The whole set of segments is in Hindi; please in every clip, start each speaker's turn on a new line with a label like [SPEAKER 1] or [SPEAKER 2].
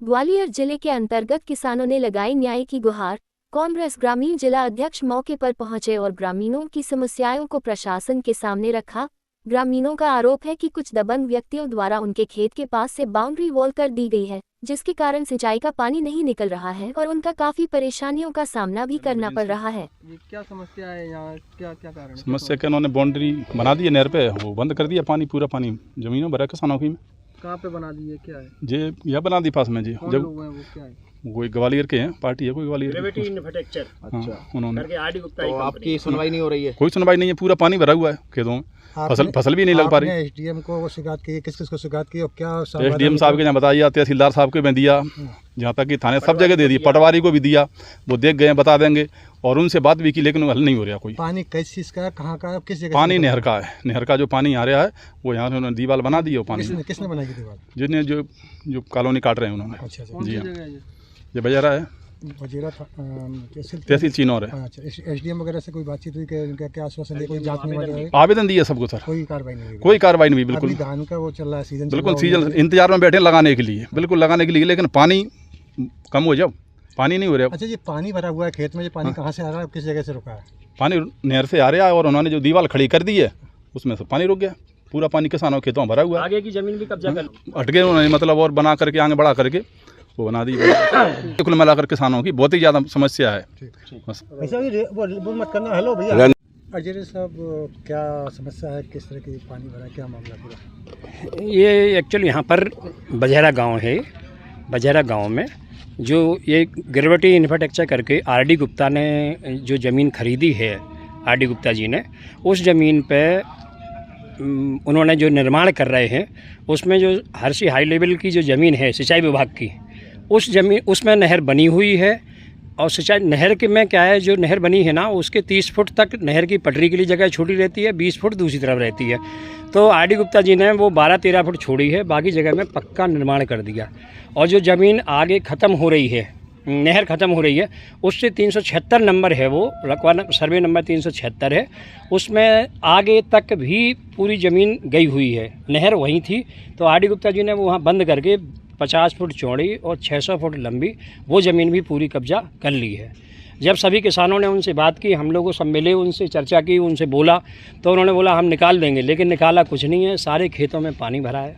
[SPEAKER 1] ग्वालियर जिले के अंतर्गत किसानों ने लगाई न्याय की गुहार। कांग्रेस ग्रामीण जिला अध्यक्ष मौके पर पहुंचे और ग्रामीणों की समस्याओं को प्रशासन के सामने रखा। ग्रामीणों का आरोप है कि कुछ दबंग व्यक्तियों द्वारा उनके खेत के पास से बाउंड्री वॉल कर दी गई है, जिसके कारण सिंचाई का पानी नहीं निकल रहा है और उनका काफी परेशानियों का सामना भी करना पड़ रहा है।
[SPEAKER 2] ये क्या समस्या है यहाँ, क्या क्या कारण है?
[SPEAKER 3] समस्या क्या, उन्होंने बाउंड्री बना दी है नहर पे, वो बंद कर दिया, पानी पूरा पानी जमीनों भरा किसानों की में।
[SPEAKER 2] कहाँ पे बना दी है, क्या है?
[SPEAKER 3] जे यह बना दी पास में जी।
[SPEAKER 2] कौन
[SPEAKER 3] जब
[SPEAKER 2] लोग हैं, वो क्या है?
[SPEAKER 3] कोई ग्वालियर के हैं, पार्टी है कोई ग्वालियर
[SPEAKER 4] ग्रेविटी इन्फ्रास्ट्रक्चर।
[SPEAKER 3] अच्छा, उन्होंने
[SPEAKER 4] तो आपकी सुनवाई नहीं हो रही है?
[SPEAKER 3] कोई सुनवाई नहीं है, पूरा पानी भरा हुआ है खेतों में, फसल भी नहीं लग पा रही।
[SPEAKER 5] एसडीएम को वो शिकायत की, किस किस को शिकायत की और क्या?
[SPEAKER 3] एसडीएम साहब के यहाँ बताइए, तहसीलदार साहब को भी दिया, जहाँ तक कि थाने सब जगह दे दी, पटवारी को भी दिया, वो देख गए बता देंगे, और उनसे बात भी की, लेकिन हल नहीं हो रहा कोई।
[SPEAKER 5] पानी किस चीज़ का है, कहाँ का है, किस जगह?
[SPEAKER 3] पानी नहर का है, नहर का जो पानी आ रहा है वो यहाँ उन्होंने दीवार बना दी है। पानी
[SPEAKER 5] किसने बनाई दीवार?
[SPEAKER 3] जिन्हें जो कॉलोनी काट रहे हैं उन्होंने।
[SPEAKER 5] अच्छा
[SPEAKER 3] जी हाँ,
[SPEAKER 2] जगह है
[SPEAKER 3] ये बजारा है,
[SPEAKER 5] वजीरा
[SPEAKER 3] तहसील चीनौर है।
[SPEAKER 5] अच्छा, एसडीएम वगैरह से कोई बातचीत हुई कि उनका क्या आश्वासन दिया, कोई जांच में
[SPEAKER 3] आवेदन दिया सबको सर,
[SPEAKER 5] कोई कार्रवाई नहीं हुई?
[SPEAKER 3] कोई कार्रवाई नहीं हुई बिल्कुल।
[SPEAKER 5] धान का वो चल रहा है सीजन,
[SPEAKER 3] बिल्कुल सीजन इंतजार में बैठे लगाने के लिए, बिल्कुल लगाने के लिए, लेकिन पानी कम हो, जब पानी नहीं हो रहा।
[SPEAKER 5] अच्छा, ये पानी भरा हुआ है खेत में, ये पानी कहाँ से आ रहा है, किस जगह से रुका है?
[SPEAKER 3] पानी नहर से आ रहा है और उन्होंने जो दीवार खड़ी कर दी है उसमें से पानी रुक गया, पूरा पानी किसानों के खेतों में भरा हुआ है।
[SPEAKER 4] आगे की जमीन भी कब्जा कर
[SPEAKER 3] हट गए उन्होंने, मतलब और बना करके आगे बढ़ा करके वो बना दी। कुल मिलाकर किसानों की बहुत ही ज़्यादा समस्या है। बस
[SPEAKER 5] वो मत करना। हेलो भैया अजय साहब, क्या समस्या है, किस तरह की पानी भरा है, क्या मामला पूरा?
[SPEAKER 6] ये एक्चुअली यहाँ पर बजहरा गांव है। बजहरा गांव में जो ये ग्रेविटी इंफ्रास्ट्रक्चर करके आरडी गुप्ता ने जो ज़मीन खरीदी है, आरडी गुप्ता जी ने, उस ज़मीन पे उन्होंने जो निर्माण कर रहे हैं उसमें जो हर्षी हाई लेवल की जो ज़मीन है सिंचाई विभाग की, उस ज़मीन उसमें नहर बनी हुई है। और सिंचाई नहर के में क्या है, जो नहर बनी है ना उसके 30 फुट तक नहर की पटरी के लिए जगह छोटी रहती है, 20 फुट दूसरी तरफ रहती है। तो आरडी गुप्ता जी ने वो 12-13 फुट छोड़ी है, बाकी जगह में पक्का निर्माण कर दिया। और जो ज़मीन आगे ख़त्म हो रही है, नहर ख़त्म हो रही है, उससे 376 नंबर है, वो रकबा सर्वे नंबर 376 है, उसमें आगे तक भी पूरी ज़मीन गई हुई है। नहर वहीं थी, तो आरडी गुप्ता जी ने वो वहाँ बंद करके 50 फुट चौड़ी और 600 फुट लंबी वो ज़मीन भी पूरी कब्जा कर ली है। जब सभी किसानों ने उनसे बात की, हम लोगों सब मिले, उनसे चर्चा की, उनसे बोला, तो उन्होंने बोला हम निकाल देंगे, लेकिन निकाला कुछ नहीं है। सारे खेतों में पानी भरा है,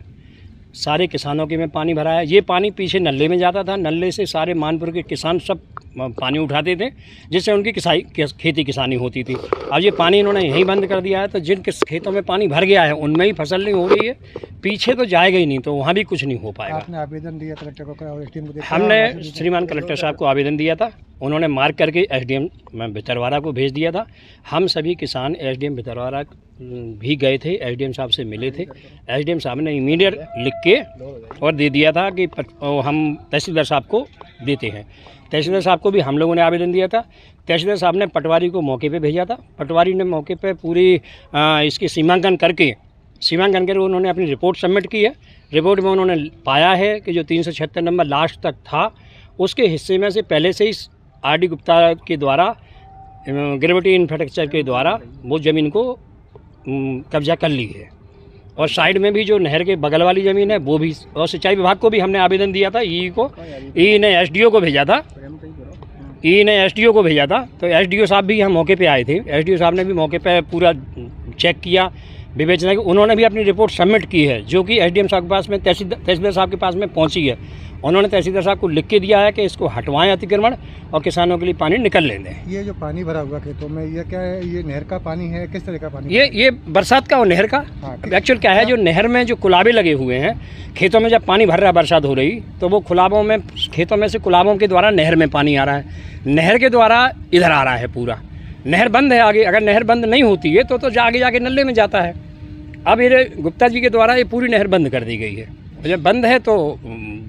[SPEAKER 6] सारे किसानों के में पानी भरा है। ये पानी पीछे नल्ले में जाता था, नल्ले से सारे मानपुर के किसान सब पानी उठाते थे, जिससे उनकी खेती किसानी होती थी। अब ये पानी इन्होंने यहीं बंद कर दिया है, तो जिन खेतों में पानी भर गया है उनमें ही फसल नहीं हो रही है, पीछे तो जाएगा ही नहीं, तो वहाँ भी कुछ नहीं हो पाएगा।
[SPEAKER 5] आपने आवेदन दिया कलेक्टर को?
[SPEAKER 6] हमने श्रीमान कलेक्टर साहब को आवेदन दिया था, उन्होंने मार्क करके एसडीएम भितरवाड़ा को भेज दिया था। हम सभी किसान एसडीएम भितरवाड़ा भी गए थे, एसडीएम साहब से मिले थे। एसडीएम साहब ने इमीडिएट लिख के और दे दिया था कि हम तहसीलदार साहब को देते हैं। तहसीलदार साहब को भी हम लोगों ने आवेदन दिया था। तहसीलदार साहब ने पटवारी को मौके पे भेजा था। पटवारी ने मौके पे पूरी इसकी सीमांकन करके उन्होंने अपनी रिपोर्ट सबमिट की है। रिपोर्ट में उन्होंने पाया है कि जो 376 नंबर लास्ट तक था, उसके हिस्से में से पहले से ही आरडी गुप्ता के द्वारा ग्रेविटी इंफ्रास्ट्रक्चर के द्वारा वो ज़मीन को कब्जा कर ली है। और साइड में भी जो नहर के बगल वाली ज़मीन है वो भी, और सिंचाई विभाग को भी हमने आवेदन दिया था। ई ने एसडीओ को भेजा था, तो एसडीओ साहब भी हम मौके पे आए थे। एसडीओ साहब ने भी मौके पे पूरा चेक किया, विवेचना की, उन्होंने भी अपनी रिपोर्ट सबमिट की है, जो कि एसडीएम साहब के पास में, तहसीलदार साहब के पास में पहुंची है। उन्होंने तहसीलदार साहब को लिख के दिया है कि इसको हटवाएं अतिक्रमण और किसानों के लिए पानी निकल लें दें।
[SPEAKER 5] ये जो पानी भरा हुआ खेतों में, ये क्या है, ये नहर का पानी है, किस तरह का पानी?
[SPEAKER 6] ये बरसात का और नहर का। एक्चुअल क्या है, जो नहर में जो कुलाबे लगे हुए हैं खेतों में, जब पानी भर रहा है बरसात हो रही, तो वो कुलाबों में, खेतों में से कुलाबों के द्वारा नहर में पानी आ रहा है, नहर के द्वारा इधर आ रहा है पूरा। नहर बंद है आगे, अगर नहर बंद नहीं होती है तो आगे जाके नल्ले में जाता है। अब ये गुप्ता जी के द्वारा ये पूरी नहर बंद कर दी गई है। जब बंद है तो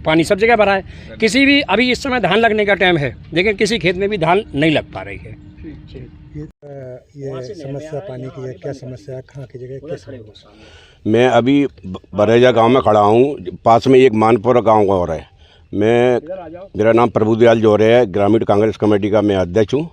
[SPEAKER 6] पानी सब जगह भरा है। किसी भी, अभी इस समय धान लगने का टाइम है, लेकिन किसी खेत में भी धान नहीं लग पा रही है।
[SPEAKER 5] ये समस्या पानी की है, क्या समस्या है, कहाँ की जगह, क्या समस्या?
[SPEAKER 7] मैं अभी बरेजा गांव में खड़ा हूँ, पास में एक मानपुर गांव और है। मेरा नाम प्रभुदयाल जोरे है, ग्रामीण कांग्रेस कमेटी का मैं अध्यक्ष हूँ।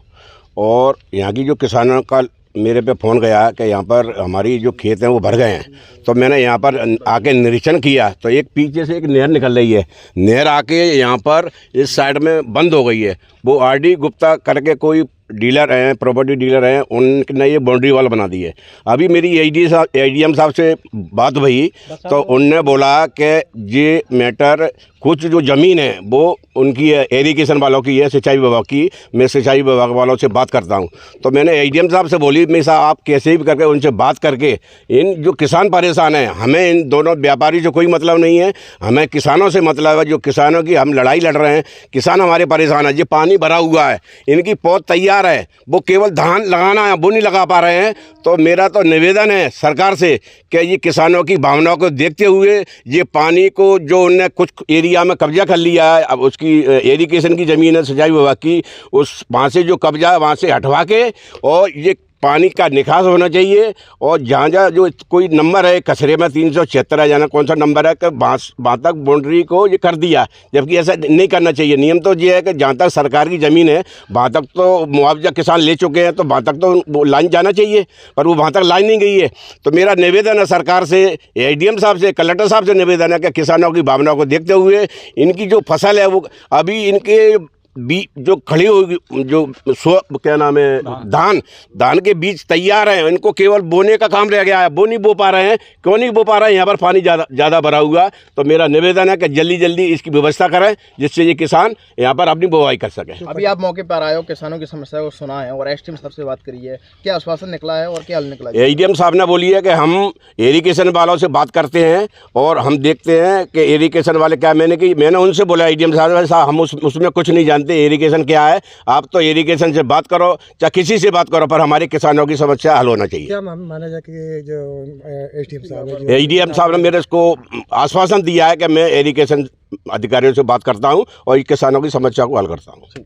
[SPEAKER 7] और यहाँ की जो किसानों का मेरे पे फ़ोन गया कि यहाँ पर हमारी जो खेत हैं वो भर गए हैं। तो मैंने यहाँ पर आके निरीक्षण किया तो एक पीछे से एक नहर निकल रही है, नहर आके यहाँ पर इस साइड में बंद हो गई है। वो आरडी गुप्ता करके कोई डीलर हैं, प्रॉपर्टी डीलर हैं, उनने ये बाउंड्री वॉल बना दी है। अभी मेरी एडीएम साहब से बात हुई तो उनने बोला कि ये मैटर कुछ जो ज़मीन है वो उनकी है, इरिगेशन वालों की है, सिंचाई विभाग की। मैं सिंचाई विभाग वालों से बात करता हूं। तो मैंने एडीएम साहब से बोली, मैं साहब आप कैसे भी करके उनसे बात करके इन जो किसान परेशान हैं, हमें इन दोनों व्यापारी से कोई मतलब नहीं है, हमें किसानों से मतलब है। जो किसानों की हम लड़ाई लड़ रहे हैं, किसान हमारे परेशान है। ये पानी भरा हुआ है, इनकी पौध तैयार है, वो केवल धान लगाना है, वो नहीं लगा पा रहे हैं। तो मेरा तो निवेदन है सरकार से कि ये किसानों की भावनाओं को देखते हुए ये पानी को जो उनने कुछ एरिया में कब्जा कर लिया है, अब उसकी इरिगेशन की ज़मीन है सिंचाई विभाग की, उस वहाँ से जो कब्जा है वहाँ से हटवा के और ये पानी का निकास होना चाहिए। और जहाँ जहाँ जो कोई नंबर है कचरे में 376 है, जाना कौन सा नंबर है कि वहाँ तक बाउंड्री को ये कर दिया, जबकि ऐसा नहीं करना चाहिए। नियम तो ये है कि जहाँ तक सरकार की ज़मीन है वहाँ तक तो मुआवजा किसान ले चुके हैं, तो वहाँ तक तो वो लाइन जाना चाहिए, पर वो वहाँ तक लाइन नहीं गई है। तो मेरा निवेदन है सरकार से, एडीएम साहब से, कलेक्टर साहब से निवेदन है कि किसानों की भावनाओं को देखते हुए इनकी जो फसल है वो अभी इनके जो खड़ी होगी, जो क्या नाम है, धान के बीज तैयार हैं, इनको केवल बोने का काम रह गया है, वो नहीं बो पा रहे हैं। क्यों नहीं बो पा रहे हैं? यहाँ पर पानी ज़्यादा भरा हुआ। तो मेरा निवेदन है कि जल्दी इसकी व्यवस्था करें जिससे ये किसान यहाँ पर अपनी बुवाई कर सकें।
[SPEAKER 4] अभी आप मौके पर आए हो, किसानों की समस्या को सुना है और एसडीएम साहब से बात करी है, क्या आश्वासन निकला है और क्या हल निकला है?
[SPEAKER 7] एडीएम साहब ने बोली है कि हम इरिगेशन वालों से बात करते हैं और हम देखते हैं कि इरिगेशन वाले क्या। मैंने उनसे बोला एडीएम साहब हम उसमें कुछ नहीं जानते, इरिगेशन क्या है, आप तो इरिगेशन से बात करो चाहे किसी से बात करो, पर हमारे किसानों की समस्या हल होना चाहिए।
[SPEAKER 5] क्या माना जाए कि जो
[SPEAKER 7] एडीएम साहब ने मेरे को आश्वासन दिया है कि मैं इरिगेशन अधिकारियों से बात करता हूं और किसानों की समस्या को हल करता हूं।